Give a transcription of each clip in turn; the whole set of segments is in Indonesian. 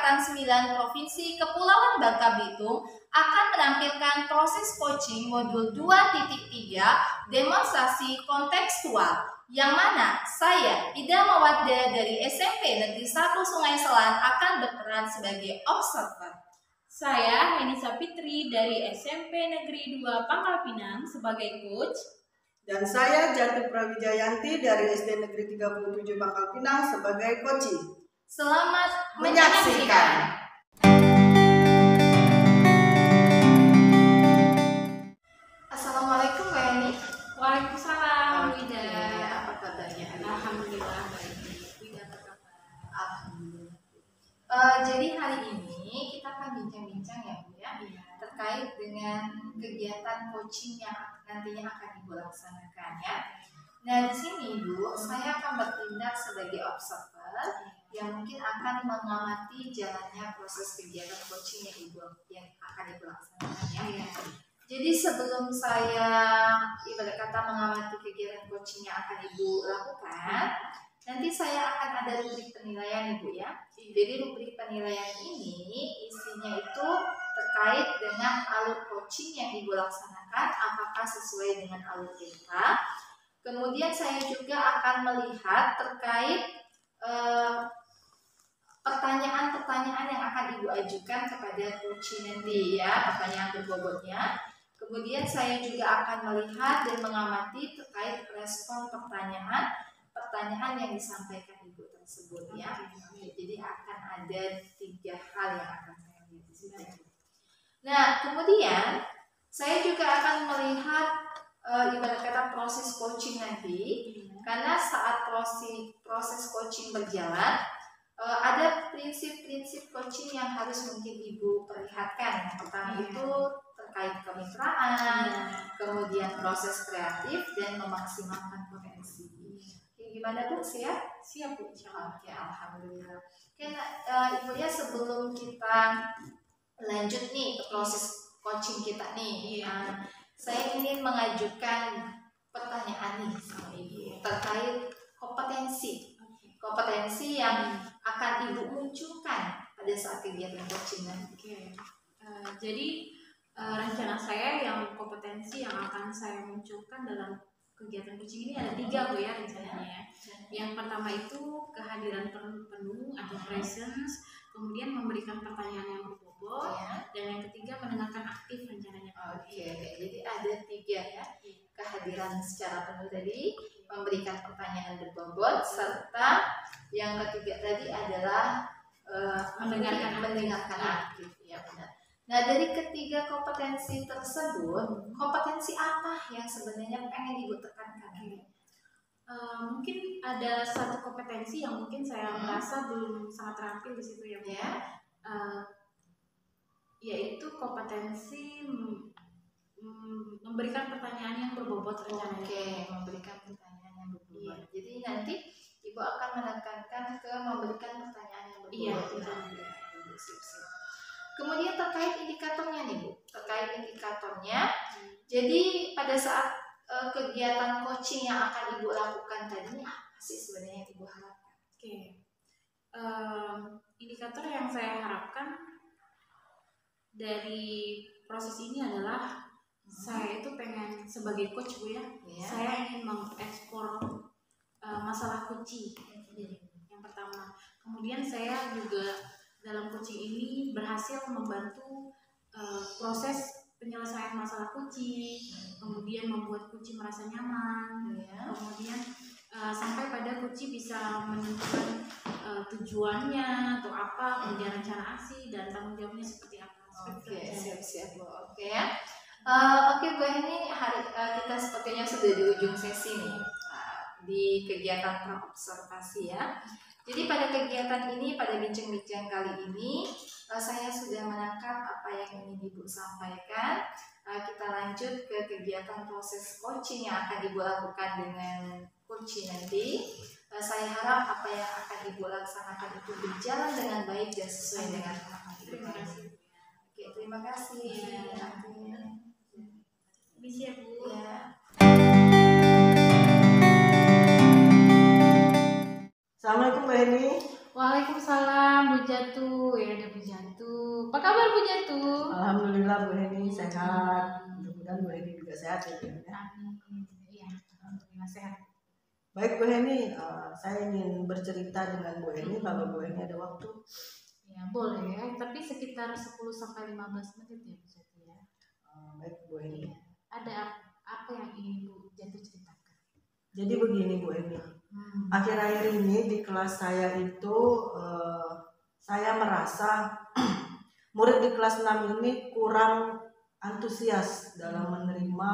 Trans 9 Provinsi Kepulauan Bangka Belitung akan menampilkan proses coaching modul 2.3 demonstrasi kontekstual, yang mana saya, Ida Mawadda dari SMP Negeri 1 Sungai Selan, akan berperan sebagai observer. Saya Henisa Fitri dari SMP Negeri 2 Pangkal Pinang sebagai coach. Dan saya Jati Prawijayanti dari SD Negeri 37 Pangkal Pinang sebagai coaching. Selamat menyaksikan. Assalamualaikum Mbak Eni. Waalaikumsalam Wida. Apa kabarnya? Alhamdulillah baik. Wida apa kabar? Alhamdulillah. Jadi hari ini kita akan bincang-bincang ya Bu ya, terkait dengan kegiatan coaching yang nantinya akan Ibu laksanakan ya. Nah di sini Bu, saya akan bertindak sebagai observer yang mungkin akan mengamati jalannya proses kegiatan coaching yang akan Ibu laksanakan ya. Jadi sebelum saya ibarat kata mengamati kegiatan coaching yang akan Ibu lakukan, nanti saya akan ada rubrik penilaian Ibu ya. Jadi rubrik penilaian ini isinya itu terkait dengan alur coaching yang Ibu laksanakan, apakah sesuai dengan alur kita. Kemudian saya juga akan melihat terkait pertanyaan-pertanyaan yang akan Ibu ajukan kepada coaching nanti ya, pertanyaan berbobotnya. Kemudian saya juga akan melihat dan mengamati terkait respon pertanyaan yang disampaikan Ibu tersebut ya. Jadi akan ada 3 hal yang akan saya lihat di sini. Nah, kemudian saya juga akan melihat ibarat kata proses coaching nanti, karena saat proses coaching berjalan ada prinsip-prinsip coaching yang harus mungkin Ibu perlihatkan. Yang pertama itu terkait kemitraan, kemudian proses kreatif dan memaksimalkan potensi. Gimana Bu, siap? Siap Bu, insyaallah. Oke, alhamdulillah. Ibu ya, sebelum kita lanjut nih ke proses coaching kita nih, saya ingin mengajukan pertanyaan nih sama Ibu terkait kompetensi yang akan Ibu munculkan pada saat kegiatan coaching nanti. Jadi rencana saya yang kompetensi yang akan saya munculkan dalam kegiatan coaching ini ada 3 Bu ya rencananya ya. Yang pertama itu kehadiran penuh atau presence, kemudian memberikan pertanyaan yang berbobot, dan yang ketiga mendengarkan aktif rencananya. Jadi ada 3 ya, kehadiran secara penuh tadi, memberikan pertanyaan berbobot, serta yang ketiga tadi adalah mendengarkan aktif ya, benar. Nah dari ketiga kompetensi tersebut, kompetensi apa yang sebenarnya pengen Ibu tekankan? Mungkin ada satu kompetensi yang mungkin saya merasa belum sangat terampil di situ ya Bu. Yaitu kompetensi memberikan pertanyaan yang berbobot rencananya. Memberikan pertanyaan yang berbobot. Jadi nanti Ibu akan menekankan ke memberikan pertanyaan yang berbobot. Kemudian terkait indikatornya nih Bu, jadi pada saat kegiatan coaching yang akan Ibu lakukan tadi, apa sih sebenarnya yang Ibu harapkan? Indikator yang saya harapkan dari proses ini adalah saya itu pengen sebagai coach Bu ya, saya ingin mengekspor masalah kunci yang pertama. Kemudian saya juga dalam coaching ini berhasil membantu proses penyelesaian masalah kunci, kemudian membuat kunci merasa nyaman, kemudian sampai pada kunci bisa menentukan tujuannya atau apa, kemudian rencana aksi dan tanggung jawabnya seperti apa. Siap Bu. Bu, ini hari kita sepertinya sudah di ujung sesi nih di kegiatan praobservasi ya. Jadi pada kegiatan ini, pada bincang-bincang kali ini, saya sudah menangkap apa yang ingin Ibu sampaikan. Kita lanjut ke kegiatan proses coaching yang akan Ibu lakukan dengan coaching nanti. Saya harap apa yang akan Ibu laksanakan itu berjalan dengan baik dan sesuai dengan harapan Ibu. Terima kasih. Terima kasih. Misi ya Bu. Assalamualaikum Mbak Eni. Waalaikumsalam Bu Jatu. Ya, Apa kabar Bu Jatu? Alhamdulillah Bu Heni sehat. Mudah-mudahan Bu Heni juga sehat ya. Amin. Iya, alhamdulillah sehat. Baik Bu Heni, saya ingin bercerita dengan Bu Heni kalau Bu Heni ada waktu. Ya boleh ya, tapi sekitar 10-15 menit ya Bu Jatu ya. Baik Bu Heni. Iya. Ada apa yang ingin Bu Jatu ceritakan? Jadi begini Bu Heni, akhir-akhir ini di kelas saya itu saya merasa murid di kelas 6 ini kurang antusias dalam menerima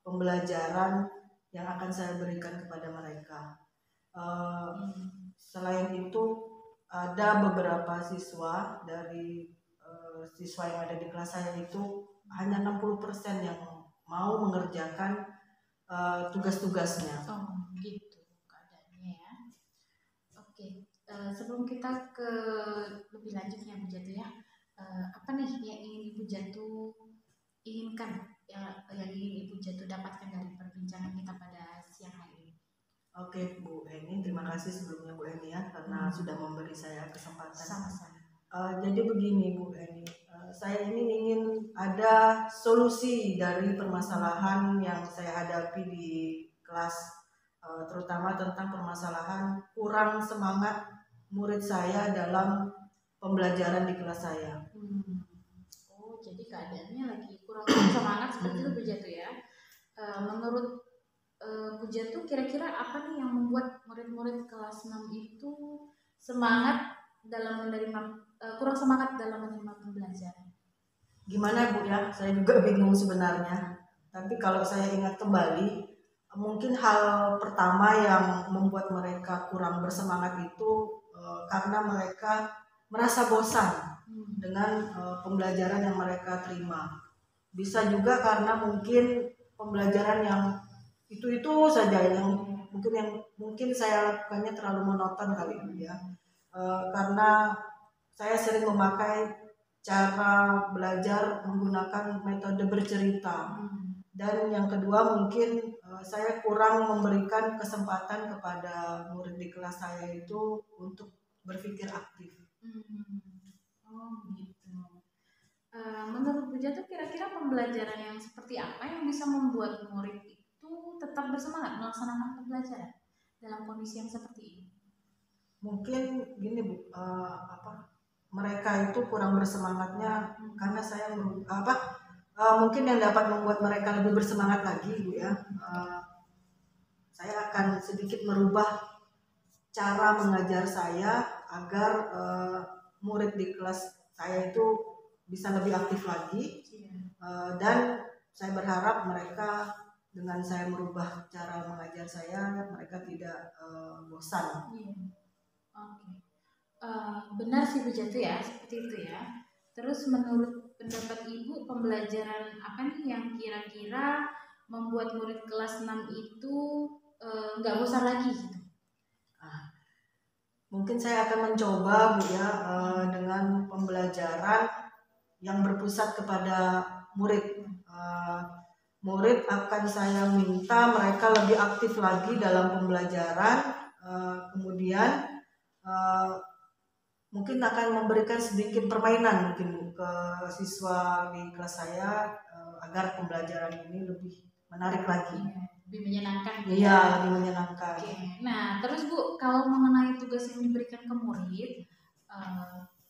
pembelajaran yang akan saya berikan kepada mereka. Selain itu ada beberapa siswa dari siswa yang ada di kelas saya itu hanya 60% yang mau mengerjakan tugas-tugasnya. Oh gitu keadaannya ya. Oke, sebelum kita ke lebih lanjutnya Bu Jatu ya, apa nih yang ingin Ibu Jatu inginkan yang ingin Ibu Jatu dapatkan dari perbincangan kita pada siang hari ini? Oke Bu Heni, terima kasih sebelumnya Bu Heni ya karena sudah memberi saya kesempatan. Sama-sama. Jadi begini Bu Heni, saya ini ingin ada solusi dari permasalahan yang saya hadapi di kelas, terutama tentang permasalahan kurang semangat murid saya dalam pembelajaran di kelas saya. Oh, jadi keadaannya lagi kurang semangat seperti itu Bu Jatu ya. Menurut Bu Jatu kira-kira apa nih yang membuat murid-murid kelas 6 itu semangat dalam menerima kurang semangat dalam menerima pembelajaran? Gimana Bu ya, saya juga bingung sebenarnya. Tapi kalau saya ingat kembali, mungkin hal pertama yang membuat mereka kurang bersemangat itu karena mereka merasa bosan dengan pembelajaran yang mereka terima. Bisa juga karena mungkin pembelajaran yang itu saja yang mungkin saya lakukannya terlalu monoton kali ini ya. Karena saya sering memakai cara belajar menggunakan metode bercerita. Dan yang kedua mungkin saya kurang memberikan kesempatan kepada murid di kelas saya itu untuk berpikir aktif. Oh gitu. Menurut Bu Jatu kira-kira pembelajaran yang seperti apa yang bisa membuat murid itu tetap bersemangat melaksanakan pembelajaran dalam kondisi yang seperti ini? Mungkin gini Bu, mereka itu kurang bersemangatnya karena saya mungkin yang dapat membuat mereka lebih bersemangat lagi Bu ya, saya akan sedikit merubah cara mengajar saya agar murid di kelas saya itu bisa lebih aktif lagi, dan saya berharap mereka dengan saya merubah cara mengajar saya mereka tidak bosan. Oke. Benar sih Bu Jatu ya, seperti itu ya. Terus menurut pendapat Ibu, pembelajaran apa nih yang kira-kira membuat murid kelas 6 itu nggak bosan lagi gitu? Mungkin saya akan mencoba Bu ya, dengan pembelajaran yang berpusat kepada murid. Murid akan saya minta mereka lebih aktif lagi dalam pembelajaran, kemudian mungkin akan memberikan sedikit permainan mungkin ke siswa di kelas saya agar pembelajaran ini lebih menarik lagi. Lebih menyenangkan. Iya, lebih menyenangkan. Oke. Nah, terus Bu, kalau mengenai tugas yang diberikan ke murid,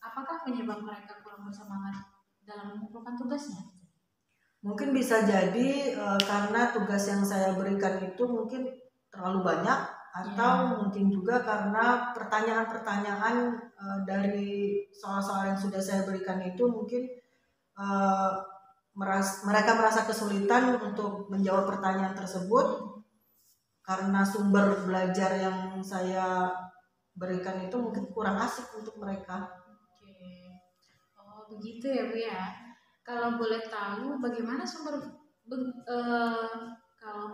apakah penyebab mereka kurang bersemangat dalam mengumpulkan tugasnya? Mungkin bisa jadi karena tugas yang saya berikan itu mungkin terlalu banyak, atau mungkin juga karena pertanyaan-pertanyaan dari soal-soal yang sudah saya berikan itu mungkin mereka merasa kesulitan untuk menjawab pertanyaan tersebut karena sumber belajar yang saya berikan itu mungkin kurang asik untuk mereka. Oke. Oh begitu ya Bu ya. Kalau boleh tahu bagaimana kalau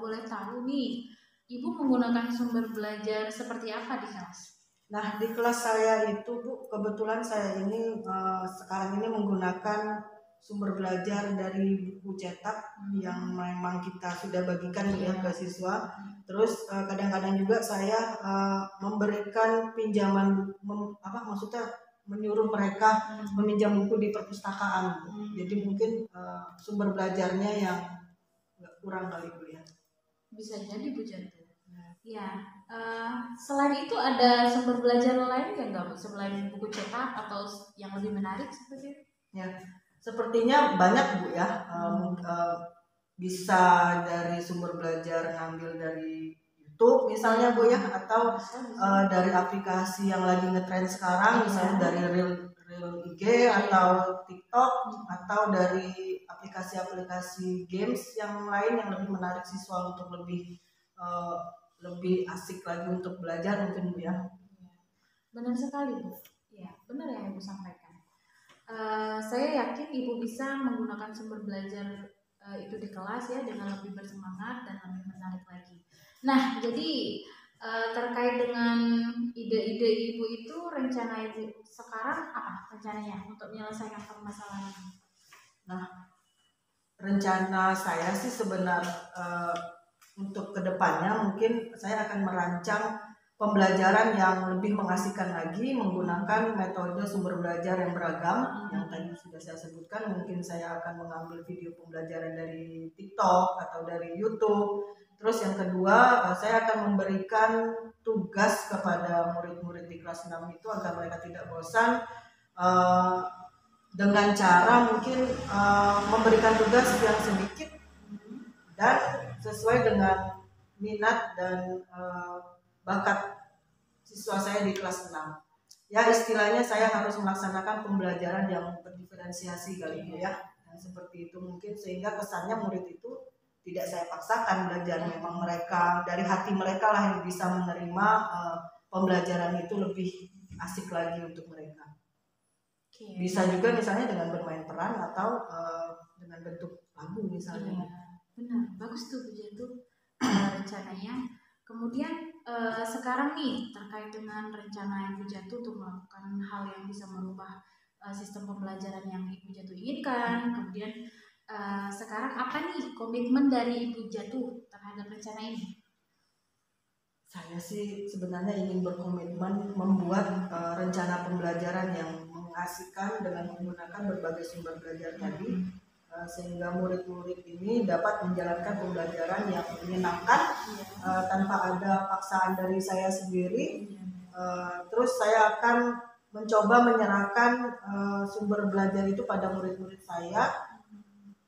boleh tahu nih, Ibu menggunakan sumber belajar seperti apa di kelas? Nah, di kelas saya itu Bu, kebetulan saya ini sekarang ini menggunakan sumber belajar dari buku cetak yang memang kita sudah bagikan ya ke siswa. Terus kadang-kadang juga saya memberikan pinjaman, maksudnya menyuruh mereka meminjam buku di perpustakaan. Jadi mungkin sumber belajarnya yang nggak kurang kali Bu ya. Bisa jadi Bu Jantu. Ya, selain itu ada sumber belajar lain nggak Bu? Selain buku cetak atau yang lebih menarik seperti itu? Ya, sepertinya banyak Bu ya. Bisa dari sumber belajar ngambil dari YouTube misalnya Bu ya, atau dari aplikasi yang lagi ngetrend sekarang, misalnya dari Reel IG atau TikTok, atau dari aplikasi-aplikasi games yang lain yang lebih menarik siswa untuk lebih asik lagi untuk belajar mungkin Bu ya. Benar sekali Bu. Ya, benar yang Ibu sampaikan. Saya yakin Ibu bisa menggunakan sumber belajar itu di kelas ya dengan lebih bersemangat dan lebih menarik lagi. Nah, jadi terkait dengan ide-ide Ibu itu, rencana Ibu sekarang apa rencananya untuk menyelesaikan permasalahan ini? Nah, rencana saya sih sebenarnya untuk kedepannya mungkin saya akan merancang pembelajaran yang lebih mengasihkan lagi menggunakan metode sumber belajar yang beragam yang tadi sudah saya sebutkan. Mungkin saya akan mengambil video pembelajaran dari TikTok atau dari YouTube. Terus yang kedua, saya akan memberikan tugas kepada murid-murid di kelas 6 itu agar mereka tidak bosan dengan cara mungkin memberikan tugas yang sedikit dan sesuai dengan minat dan bakat siswa saya di kelas 6. Ya istilahnya saya harus melaksanakan pembelajaran yang berdiferensiasi kali ini ya. Yang seperti itu mungkin sehingga kesannya murid itu tidak saya paksakan belajar, memang mereka dari hati mereka lah yang bisa menerima pembelajaran itu lebih asik lagi untuk mereka. Bisa juga misalnya dengan bermain peran atau dengan bentuk lagu misalnya. Benar, bagus tuh Bu Jantu rencananya. Kemudian sekarang nih terkait dengan rencana Ibu Jantu untuk melakukan hal yang bisa merubah sistem pembelajaran yang Ibu Jantu inginkan. Kemudian sekarang apa nih komitmen dari Ibu Jantu terhadap rencana ini? Saya sih sebenarnya ingin berkomitmen membuat rencana pembelajaran yang mengasihkan dengan menggunakan berbagai sumber belajar tadi, sehingga murid-murid ini dapat menjalankan pembelajaran yang menyenangkan tanpa ada paksaan dari saya sendiri. Terus saya akan mencoba menyerahkan sumber belajar itu pada murid-murid saya,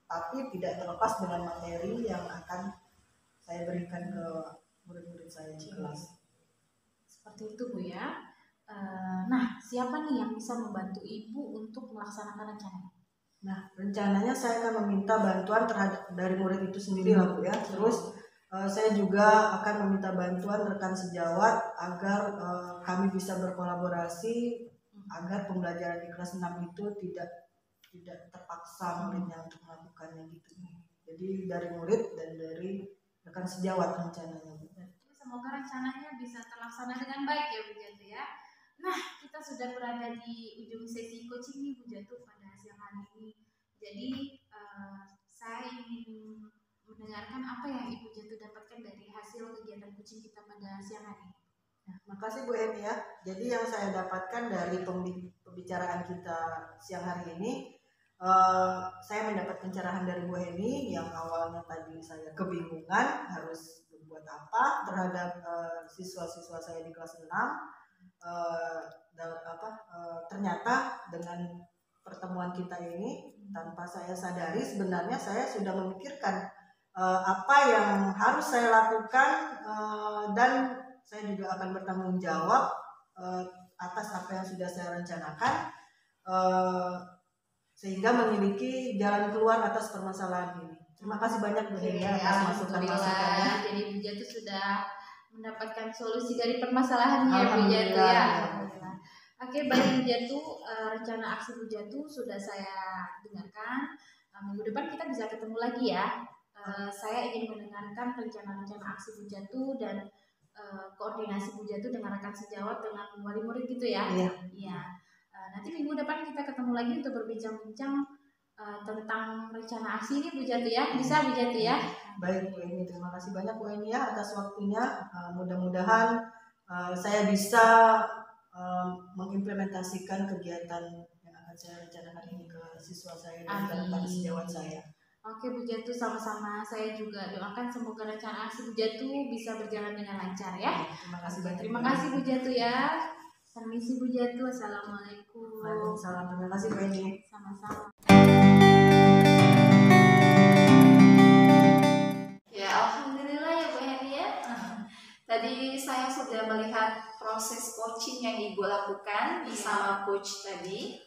tapi tidak terlepas dengan materi yang akan saya berikan ke murid-murid saya di kelas. Seperti itu Bu ya. Nah, siapa nih yang bisa membantu Ibu untuk melaksanakan rencana? Nah, rencananya saya akan meminta bantuan dari murid itu sendiri lah Bu ya. Terus saya juga akan meminta bantuan rekan sejawat agar kami bisa berkolaborasi agar pembelajaran di kelas 6 itu tidak terpaksa muridnya untuk melakukannya gitu. Jadi dari murid dan dari rekan sejawat rencananya Bu. Semoga rencananya bisa terlaksana dengan baik ya Bu Jantu ya. Nah, kita sudah berada di ujung sesi coaching nih Bu Jantu pada siang hari ini. Jadi saya ingin mendengarkan apa yang Ibu Jantu dapatkan dari hasil kegiatan coaching kita pada siang hari ini. Nah, makasih Bu Eni ya. Jadi yang saya dapatkan dari pembicaraan kita siang hari ini, saya mendapat pencerahan dari Bu Eni yang awalnya tadi saya kebingungan harus berbuat apa terhadap siswa-siswa saya di kelas 6. Ternyata dengan pertemuan kita ini tanpa saya sadari sebenarnya saya sudah memikirkan apa yang harus saya lakukan dan saya juga akan bertanggung jawab atas apa yang sudah saya rencanakan sehingga memiliki jalan keluar atas permasalahan ini. Terima kasih banyak Bu Eni atas masukan-masukannya. Jadi Bu Jantu sudah mendapatkan solusi dari permasalahannya Bu Jantu ya. Oke, baik Bu Jantu, rencana aksi Bu Jantu sudah saya dengarkan. Minggu depan kita bisa ketemu lagi ya. Saya ingin mendengarkan rencana-rencana aksi Bu Jantu dan koordinasi Bu Jantu dengan rekan sejawat dengan wali murid gitu ya. Iya. Nanti minggu depan kita ketemu lagi untuk berbincang-bincang tentang rencana aksi ini Bu Jantu ya. Bisa Bu Jantu ya. Baik Bu Eni, terima kasih banyak Bu Eni ya atas waktunya. Mudah-mudahan saya bisa mengimplementasikan kegiatan yang akan saya rencanakan ini ke siswa saya dan ke rekan sejawat saya. Oke Bu Jatu, sama-sama. Saya juga doakan semoga rencana aksi Bu Jatu bisa berjalan dengan lancar ya. Terima kasih banyak. Terima kasih Bu Jatu ya. Permisi Bu Jatu. Assalamualaikum. Waalaikumsalam. Terima kasih Bu Eni. Sama-sama. Ya, alhamdulillah ya Bu Heni ya. Tadi saya sudah melihat proses coaching yang Ibu lakukan bersama coach tadi.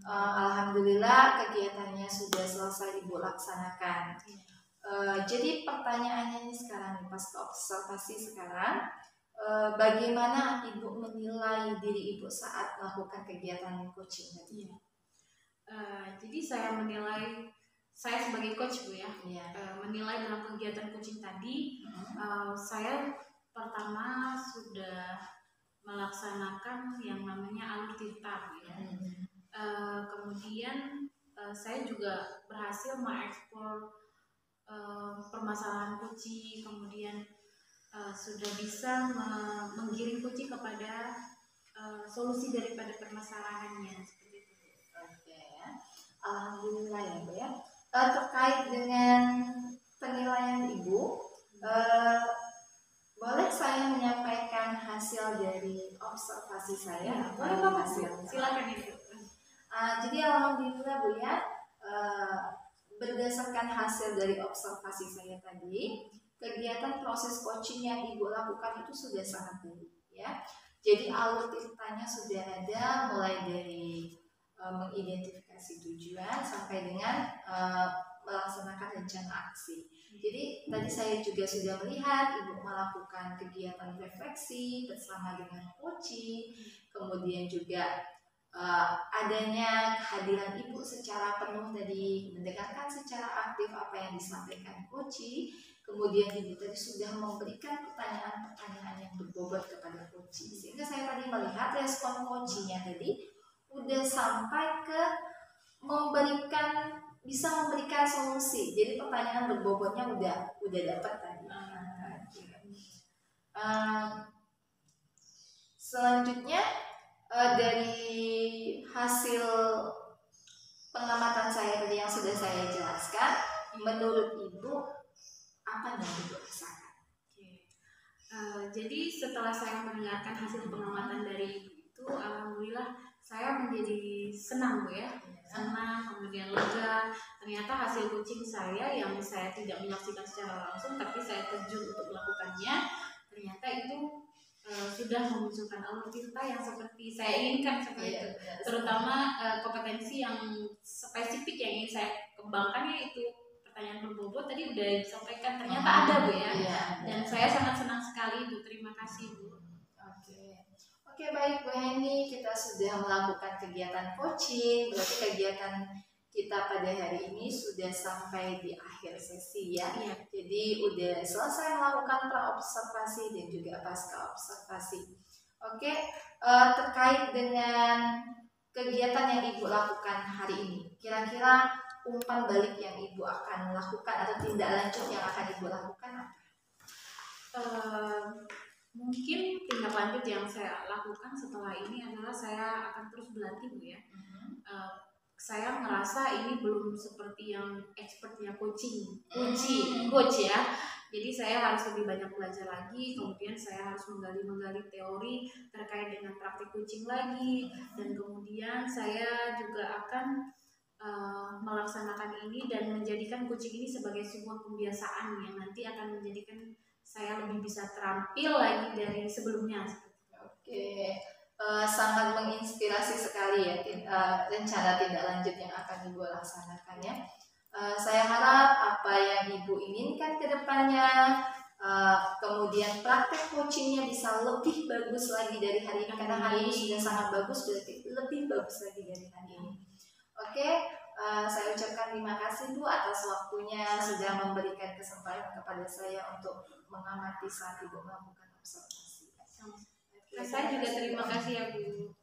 Alhamdulillah kegiatannya sudah selesai Ibu laksanakan. Jadi pertanyaannya ini sekarang nih, pas observasi sekarang, bagaimana Ibu menilai diri Ibu saat melakukan kegiatan coaching tadi? Jadi saya menilai, saya sebagai coach Bu ya, menilai dalam kegiatan coaching tadi, saya pertama sudah melaksanakan yang namanya alur tirta Bu ya. Kemudian saya juga berhasil mengekspor permasalahan kucing, kemudian sudah bisa menggiring kucing kepada solusi daripada permasalahannya seperti itu. Oke ya, alhamdulillah ya Bu ya. Terkait dengan penilaian Ibu, boleh saya menyampaikan hasil dari observasi saya? Boleh Pak, silakan Ibu. Jadi alhamdulillah Bu ya, berdasarkan hasil dari observasi saya tadi, kegiatan proses coaching yang Ibu lakukan itu sudah sangat baik ya. Jadi alur tirtanya sudah ada, mulai dari mengidentifikasi tujuan sampai dengan melaksanakan rencana aksi. Jadi tadi saya juga sudah melihat Ibu melakukan kegiatan refleksi bersama dengan coaching, kemudian juga adanya kehadiran Ibu secara penuh tadi, mendengarkan secara aktif apa yang disampaikan coaching, kemudian Ibu tadi sudah memberikan pertanyaan-pertanyaan yang berbobot kepada coaching, sehingga saya tadi melihat respon coachingnya tadi udah sampai ke bisa memberikan solusi. Jadi pertanyaan berbobotnya udah dapat tadi. Selanjutnya dari hasil pengamatan saya tadi yang sudah saya jelaskan, menurut Ibu apa yang Ibu rasakan? Jadi setelah saya mendengarkan hasil pengamatan dari Ibu itu, alhamdulillah saya menjadi senang Bu ya, senang, kemudian lega. Ternyata hasil coaching saya yang saya tidak menyaksikan secara langsung, tapi saya terjun untuk melakukannya, ternyata itu sudah memunculkan alur tirta yang seperti saya inginkan seperti itu. Terutama kompetensi yang spesifik yang ingin saya kembangkan, yaitu pertanyaan berbobot tadi udah disampaikan, ternyata ada Bu ya. Dan saya sangat senang sekali Bu, terima kasih Bu. Oke, baik Bu Heni, kita sudah melakukan kegiatan coaching, berarti kegiatan kita pada hari ini sudah sampai di akhir sesi ya. Jadi udah selesai melakukan pra-observasi dan juga pasca observasi. Oke, terkait dengan kegiatan yang Ibu lakukan hari ini, kira-kira umpan balik yang Ibu akan lakukan atau tindak lanjut yang akan Ibu lakukan apa? Mungkin tindak lanjut yang saya lakukan setelah ini adalah saya akan terus berlatih Bu ya. Saya merasa ini belum seperti yang expertnya coach ya. Jadi saya harus lebih banyak belajar lagi, kemudian saya harus menggali teori terkait dengan praktik coaching lagi, dan kemudian saya juga akan melaksanakan ini dan menjadikan coaching ini sebagai sebuah kebiasaan yang nanti akan menjadikan saya lebih bisa terampil lagi dari sebelumnya. Oke, sangat menginspirasi sekali ya rencana tindak lanjut yang akan Ibu laksanakan ya. Saya harap apa yang Ibu inginkan ke depannya, kemudian praktek coachingnya bisa lebih bagus lagi dari hari ini, karena hari ini sudah sangat bagus, berarti lebih bagus lagi dari hari ini. Oke, saya ucapkan terima kasih Bu atas waktunya sudah memberikan kesempatan kepada saya untuk mengamati saat Ibu melakukan observasi. Saya juga terima kasih ya Bu.